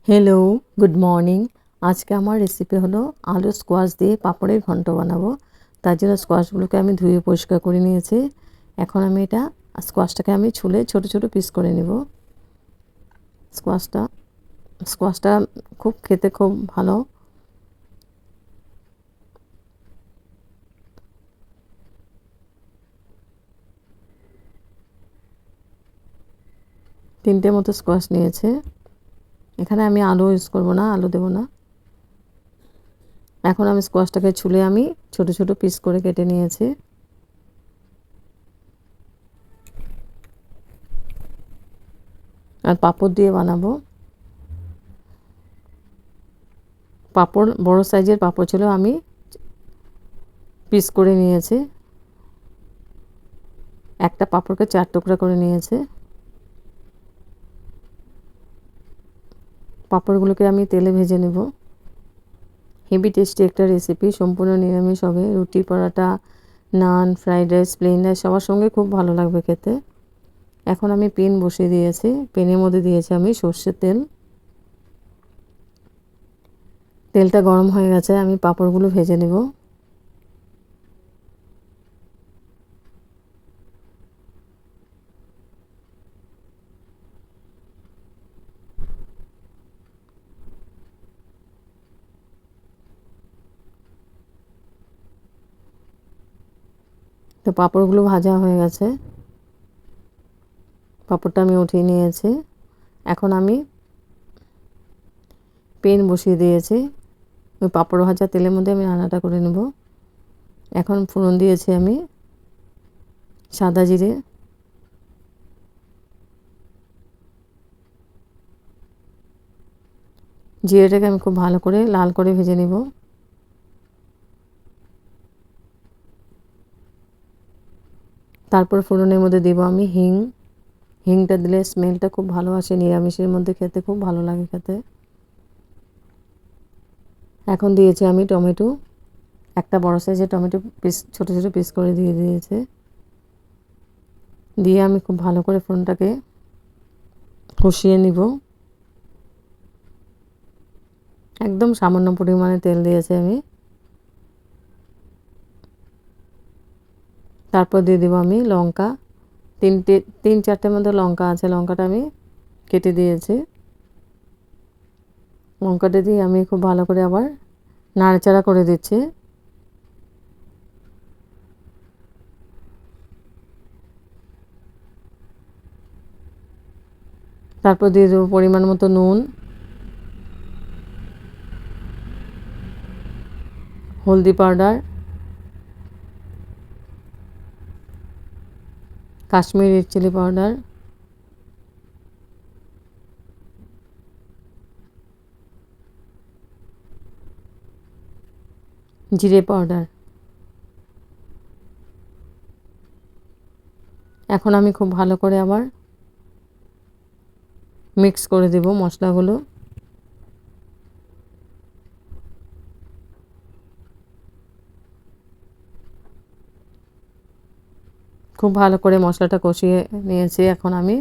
Hello, good morning. আজকে আমার recipe হলো আলু স্কোয়াশ দিয়ে পাঁপড়ের ঘন্ট বানাবো। তার জন্য স্কোয়াশগুলোকে আমি ধুয়ে পরিষ্কার করে নিয়েছি। এখন আমি স্কোয়াশটাকে আমি ছুলে ছোট ছোট পিস করে নেব। স্কোয়াশটা স্কোয়াশটা খুব খেতে খুব ভালো। তিনটে মতো স্কোয়াশ নিয়েছে। এখানে আমি আলু ইউজ করব না, আলু দেব না। এখন আমি স্কোয়াশটাকে ছুলে আমি ছোট ছোট পিস করে কেটে নিয়েছি। আর পাঁপড় দিয়ে বানাবো। পাঁপড় বড় সাইজের পাঁপড় ছিল, আমি পিস করে নিয়েছি। একটা পাঁপড়কে 4 টুকরা করে নিয়েছে। পাঁপড়গুলোকে আমি তেলে ভেজে নেব। হেভি টেস্টি একটা রেসিপি, সম্পূর্ণ নিরামিষ হবে। রুটি, পরোটা, নান, ফ্রাইড রাইস, প্লেন রাইস সবার সঙ্গে খুব ভালো লাগবে খেতে। এখন আমি পেন বসিয়ে দিয়েছি। পেনের মধ্যে দিয়েছি আমি সর্ষের তেল। তেলটা গরম হয়ে গেছে, আমি পাঁপড়গুলো ভেজে নেব। তো পাঁপড়গুলো ভাজা হয়ে গেছে। পাঁপড়টা আমি উঠিয়ে নিয়েছি। এখন আমি পেন বসিয়ে দিয়েছি। ওই পাঁপড় ভাজা তেলের মধ্যে আমি রান্নাটা করে নেব। এখন ফোড়ন দিয়েছি আমি সাদা জিরে, জিরেটাকে আমি খুব ভালো করে লাল করে ভেজে নেব। তারপর ফোড়নের মধ্যে দেব আমি হিং। হিংটা দিলে স্মেলটা খুব ভালো আসে, নিরামিষের মধ্যে খেতে খুব ভালো লাগে খেতে। এখন দিয়েছি আমি টমেটো। একটা বড় সাইজের টমেটো পিস ছোট ছোট পিস করে দিয়ে দিয়েছে। দিয়ে আমি খুব ভালো করে ফোড়নটাকে কষিয়ে নিব। একদম সামান্য পরিমাণে তেল দিয়েছি আমি। তারপর দিয়ে দেবো আমি লঙ্কা। 3-4টের মতো লঙ্কা আছে, লঙ্কাটা আমি কেটে দিয়েছি। লঙ্কাটা দিয়ে আমি খুব ভালো করে আবার নাড়াচাড়া করে দিচ্ছি। তারপর দিয়ে দেবো পরিমাণ মতো নুন, হলদি পাউডার, কাশ্মীরি চিলি পাউডার, জিরে পাউডার। এখন আমি খুব ভালো করে আবার মিক্স করে দেব মশলাগুলো। খুব ভালো করে মশলাটা কষিয়ে নিয়েছি। এখন আমি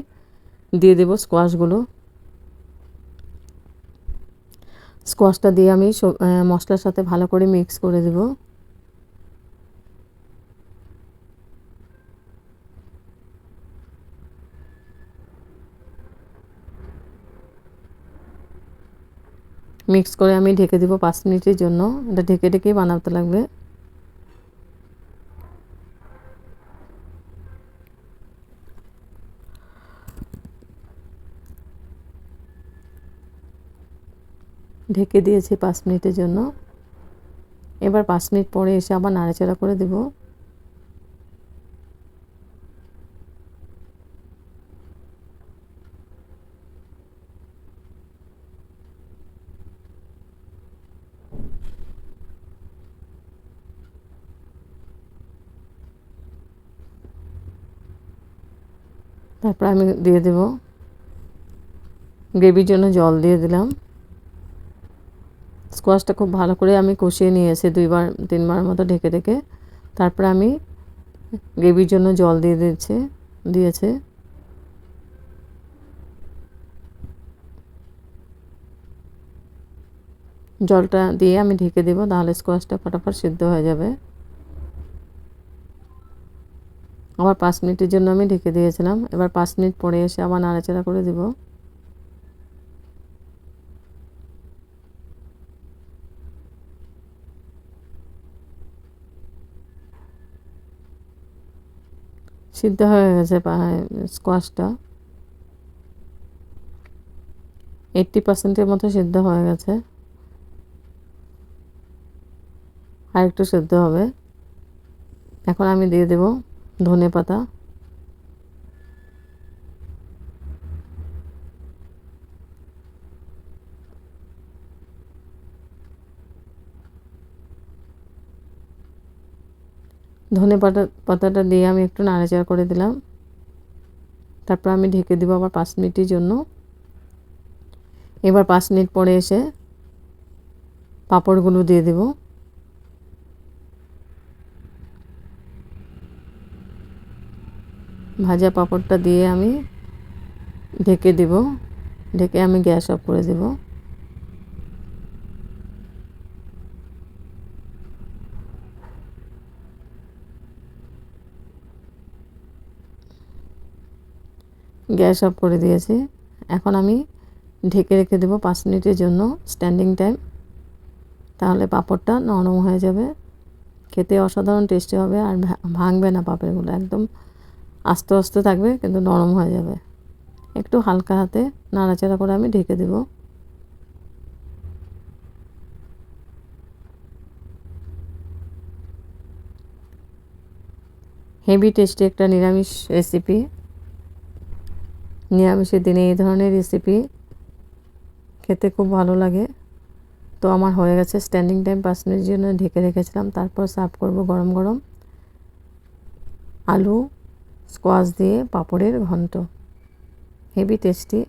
দিয়ে দেব স্কোয়াশগুলো। স্কোয়াশটা দিয়ে আমি মশলার সাথে ভালো করে মিক্স করে দেব। মিক্স করে আমি ঢেকে দেব 5 মিনিটের জন্য। এটা ঢেকে ঢেকেই বানাতে লাগবে। ঢেকে দিয়েছি 5 মিনিটের জন্য। এবার 5 মিনিট পরে এসে আবার নাড়াচাড়া করে দেব। তারপর আমি দিয়ে দেব গ্রেভির জন্য জল দিয়ে দিলাম। স্কোয়াশটা খুব ভালো করে আমি কষিয়ে নিয়েছি 2-3বার মতো ঢেকে ঢেকে। তারপর আমি গ্রেভির জন্য জল দিয়েছে। জলটা দিয়ে আমি ঢেকে দেব, তাহলে স্কোয়াশটা ফটাফট সিদ্ধ হয়ে যাবে। আবার 5 মিনিটের জন্য আমি ঢেকে দিয়েছিলাম। এবার 5 মিনিট পরে এসে আবার নাড়াচাড়া করে দেব। সিদ্ধ হয়ে গেছে স্কোয়াশটা, 80%-এর মতো সিদ্ধ হয়ে গেছে, আর একটু সিদ্ধ হবে। এখন আমি দিয়ে দেব ধনেপাতা, পাতাটা দিয়ে আমি একটু নাড়াচাড়া করে দিলাম। তারপর আমি ঢেকে দেব আবার 5 মিনিটের জন্য। এবার 5 মিনিট পরে এসে পাঁপড়গুলো দিয়ে দেব। ভাজা পাঁপড়টা দিয়ে আমি ঢেকে দেব। ঢেকে আমি গ্যাস অফ করে দেব। গ্যাস অফ করে দিয়েছি। এখন আমি ঢেকে রেখে দেব 5 মিনিটের জন্য, স্ট্যান্ডিং টাইম। তাহলে পাঁপড়টা নরম হয়ে যাবে, খেতে অসাধারণ টেস্টি হবে, আর ভাঙবে না পাঁপড়গুলো, একদম আস্তে আস্তে থাকবে কিন্তু নরম হয়ে যাবে। একটু হালকা হাতে নাড়াচাড়া করে আমি ঢেকে দেব। হেভি টেস্টি একটা নিরামিষ রেসিপি। নিরামিষের দিনে এই ধরনের রেসিপি খেতে খুব ভালো লাগে। তো আমার হয়ে গেছে, স্ট্যান্ডিং টাইম 5 মিনিটের জন্য ঢেকে রেখেছিলাম। তারপর সার্ভ করব গরম গরম আলু স্কোয়াশ দিয়ে পাঁপড়ের ঘন্ট। Heavy tasty.